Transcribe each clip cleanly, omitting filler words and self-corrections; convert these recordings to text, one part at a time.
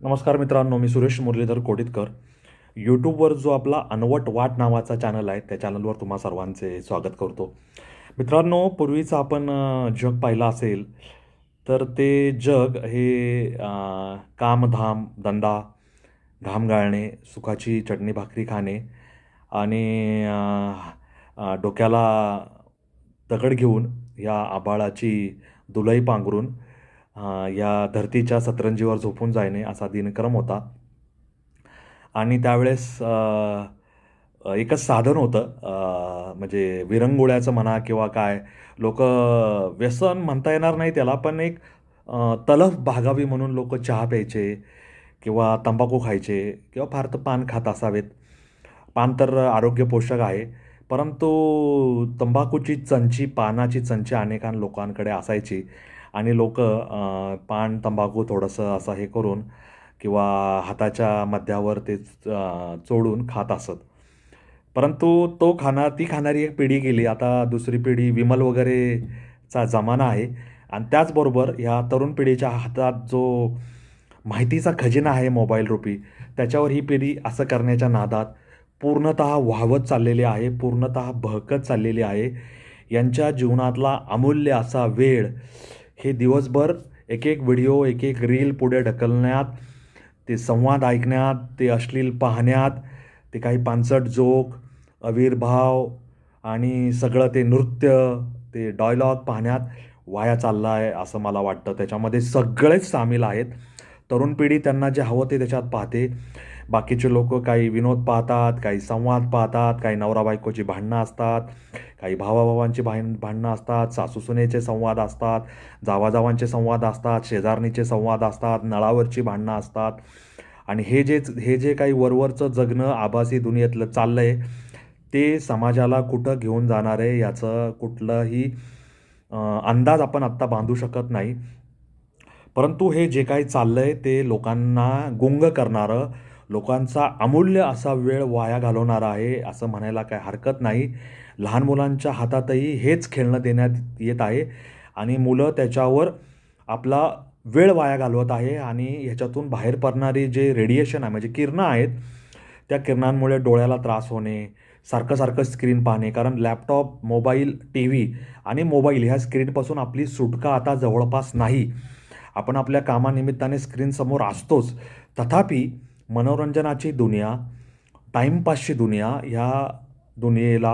नमस्कार मित्रांनो, मी सुरेश मुरलीधर कोडितकर. यूट्यूबवर जो आपला अनवट वाट नावाचा चॅनल आहे, त्या चॅनलवर तुम्हा सर्वांचे स्वागत करतो. मित्रांनो, पूर्वीचं आपण जग पाहिलं असेल तर ते जग हे कामधाम, धंदा, घाम गाळणे, सुखाची चटणी भाकरी खाणे आणि डोक्याला दगड घेऊन या आभाळाची धुलाई पांघरून या धरतीच्या सतरंजीवर झोपून जाणे असा दिनक्रम होता. आणि त्यावेळेस एकच साधन होतं, म्हणजे विरंगुळ्याचं म्हणा किंवा काय, लोक व्यसन म्हणता येणार नाही त्याला, पण एक तलफ भागावी म्हणून लोक चहा प्यायचे किंवा तंबाखू खायचे किंवा फार तर पान खात असावेत. पान तर आरोग्य पोषक आहे, परंतु तंबाखूची चंची, पानाची चंची अनेकां लोकांकडे असायची आणि लोक पान तंबाखू थोडंसं असं हे करून किंवा हाताच्या मध्यावर ते चोळून खात असत. परंतु ती खाणारी एक पिढी गेली. आता दुसरी पिढी विमल वगैरेचा जमाना आहे आणि त्याचबरोबर ह्या तरुण पिढीच्या हातात जो माहितीचा खजिना आहे मोबाईल रूपी, त्याच्यावर ही पिढी असं करण्याच्या नादात पूर्णतः वाहवत चाललेली आहे, पूर्णतः बहकत चाललेली आहे. यांच्या जीवनातला अमूल्य असा वेळ हे दिवसभर एक एक व्हिडिओ, एक एक रील पुढे ढकलण्यात, ते संवाद ऐकण्यात, ते अश्लील पाहण्यात, ते काही पानसट जोक, आविर्भाव आणि सगळं ते नृत्य, ते डायलॉग पाहण्यात वाया चालला आहे असं मला वाटतं. त्याच्यामध्ये सगळेच सामील आहेत. तरुण पिढी त्यांना जे हवं ते त्याच्यात पाहते. बाकीचे लोक काही विनोद पाहतात, काही संवाद पाहतात, काही नवरा बायकोची भांडणं असतात, काही भावाभावांची भांडणं असतात, सासूसुनेचे संवाद असतात, जावाजावांचे संवाद असतात, शेजारणीचे संवाद असतात, नळावरची भांडणं असतात. आणि हे जे काही वरवरचं जगणं आभासी दुनियेतलं चाललं आहे, ते समाजाला कुठं घेऊन जाणार आहे याचं कुठलंही अंदाज आपण आत्ता बांधू शकत नाही. परंतु हे जे काही चाललं आहे ते लोकांना गुंग करणारं, लोकांचा अमूल्य असा वेळ वाया घालवणारा आहे असं म्हणायला काय हरकत नाही. लहान मुलांच्या हातातही हेच खेळणं देण्यात येत आहे आणि मुलं त्याच्यावर आपला वेळ वाया घालवत आहे. आणि ह्याच्यातून बाहेर पडणारी जे रेडिएशन आहे, म्हणजे किरणं आहेत, त्या किरणांमुळे डोळ्याला त्रास होणे, सारखं सारखं स्क्रीन पाहणे. कारण लॅपटॉप, मोबाईल, टी व्ही आणि मोबाईल ह्या स्क्रीनपासून आपली सुटका आता जवळपास नाही. आपण आपल्या कामानिमित्ताने स्क्रीनसमोर असतोच, तथापि मनोरंजनाची दुनिया, टाईमपासची दुनिया, ह्या दुनियेला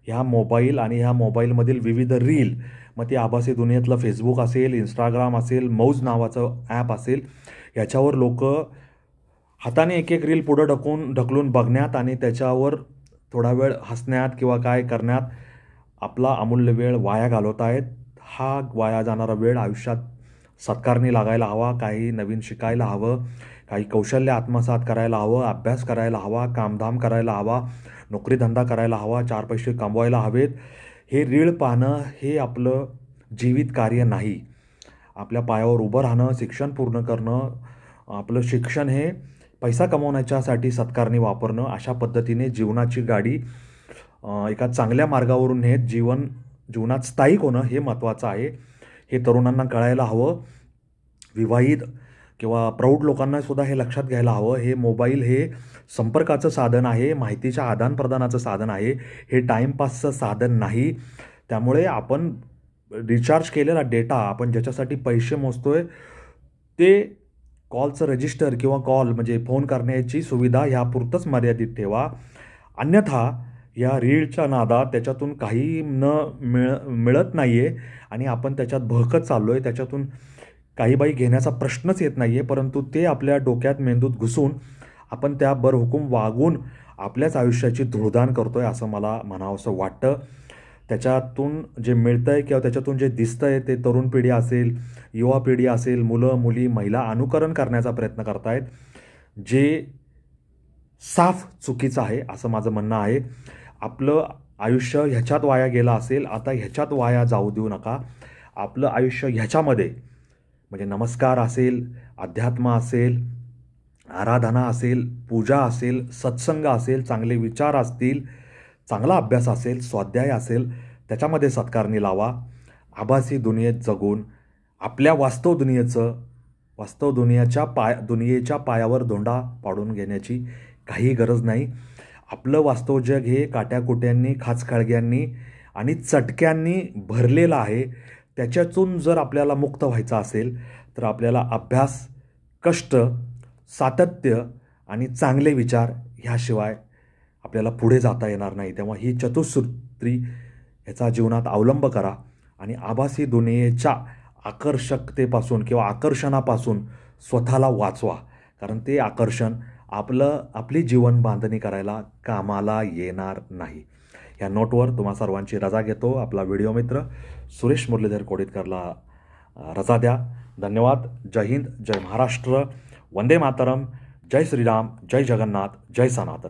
ह्या मोबाईल आणि ह्या मोबाईलमधील विविध रील, मग ती आभासी दुनियेतलं फेसबुक असेल, इंस्टाग्राम असेल, मौज नावाचं ॲप असेल, याच्यावर लोक हाताने एक एक रील पुढं ढकलून बघण्यात आणि त्याच्यावर थोडा वेळ हसण्यात किंवा काय करण्यात आपला अमूल्य वेळ वाया घालवत आहेत. हा वाया जाणारा वेळ आयुष्यात सत्कारणी लागायला हवा, काही नवीन शिकायला हवं, काही कौशल्य आत्मसात करायला हवं, अभ्यास करायला हवा, कामधाम करायला हवा, नोकरीधंदा करायला हवा, चार पैसे कमवायला हवेत. हे रीळ पाहणं हे आपलं जीवित कार्य नाही. आपल्या पायावर उभं राहणं, शिक्षण पूर्ण करणं, आपलं शिक्षण हे पैसा कमवण्याच्यासाठी सत्कारणी वापरणं, अशा पद्धतीने जीवनाची गाडी एका चांगल्या मार्गावरून नेत जीवनात स्थायिक होणं हे महत्त्वाचं आहे. हे तरुणांना कळायला हवं. विवाहित किंवा प्रौढ लोकांना सुद्धा हे लक्षात घ्यायला हवं. हे मोबाईल हे संपर्काचं साधन आहे, माहितीच्या आदानप्रदानाचं साधन आहे, हे टाईमपासचं साधन नाही. त्यामुळे आपण रिचार्ज केलेला डेटा, आपण ज्याच्यासाठी पैसे मोजतोय, ते कॉलचं रजिस्टर किंवा कॉल म्हणजे फोन करण्याची सुविधा ह्यापुरतंच मर्यादित ठेवा. अन्यथा या रीलच्या नादात त्याच्यातून काही मिळत नाही आहे आणि आपण त्याच्यात बहकत चाललो आहे. त्याच्यातून काही बाई घेण्याचा प्रश्नच येत नाही आहे, परंतु ते आपल्या डोक्यात, मेंदूत घुसून आपण त्या बरहुकूम वागून आपल्याच आयुष्याची धूळदाण करतो आहे असं मला म्हणावंसं वाटतं. त्याच्यातून जे मिळतं आहे किंवा त्याच्यातून जे दिसतं आहे ते तरुण पिढी असेल, युवा पिढी असेल, मुलं, मुली, महिला अनुकरण करण्याचा प्रयत्न करत आहेत, जे साफ चुकीचं आहे असं माझं म्हणणं आहे. आपलं आयुष्य ह्याच्यात वाया गेलं असेल, आता ह्याच्यात वाया जाऊ देऊ नका. आपलं आयुष्य ह्याच्यामध्ये म्हणजे नमस्कार असेल, अध्यात्म असेल, आराधना असेल, पूजा असेल, सत्संग असेल, चांगले विचार असतील, चांगला अभ्यास असेल, स्वाध्याय असेल, त्याच्यामध्ये सत्कारणी लावा. आभासी दुनियेत जगून आपल्या वास्तव दुनियेचं वास्तव दुनियेच्या पायावर धोंडा पाडून घेण्याची काही गरज नाही. आपलं वास्तव जग हे काट्याकुट्यांनी, खाचखळग्यांनी आणि चटक्यांनी भरलेलं आहे. त्याच्यातून जर आपल्याला मुक्त व्हायचं असेल तर आपल्याला अभ्यास, कष्ट, सातत्य आणि चांगले विचार ह्याशिवाय आपल्याला पुढे जाता येणार नाही. तेव्हा ही चतुसूत्री ह्याचा जीवनात अवलंब करा आणि आभासी दुनियेच्या आकर्षकतेपासून किंवा आकर्षणापासून स्वतःला वाचवा. कारण ते आकर्षण आपली जीवन बांधणी करायला कामाला येणार नाही. या नोटवर तुम्हा सर्वांची रजा घेतो. आपला व्हिडिओ मित्र सुरेश मुरलीधर कोडितकरला रजा द्या. धन्यवाद. जय हिंद, जय महाराष्ट्र, वंदे मातरम, जय श्रीराम, जय जगन्नाथ, जय सनातन.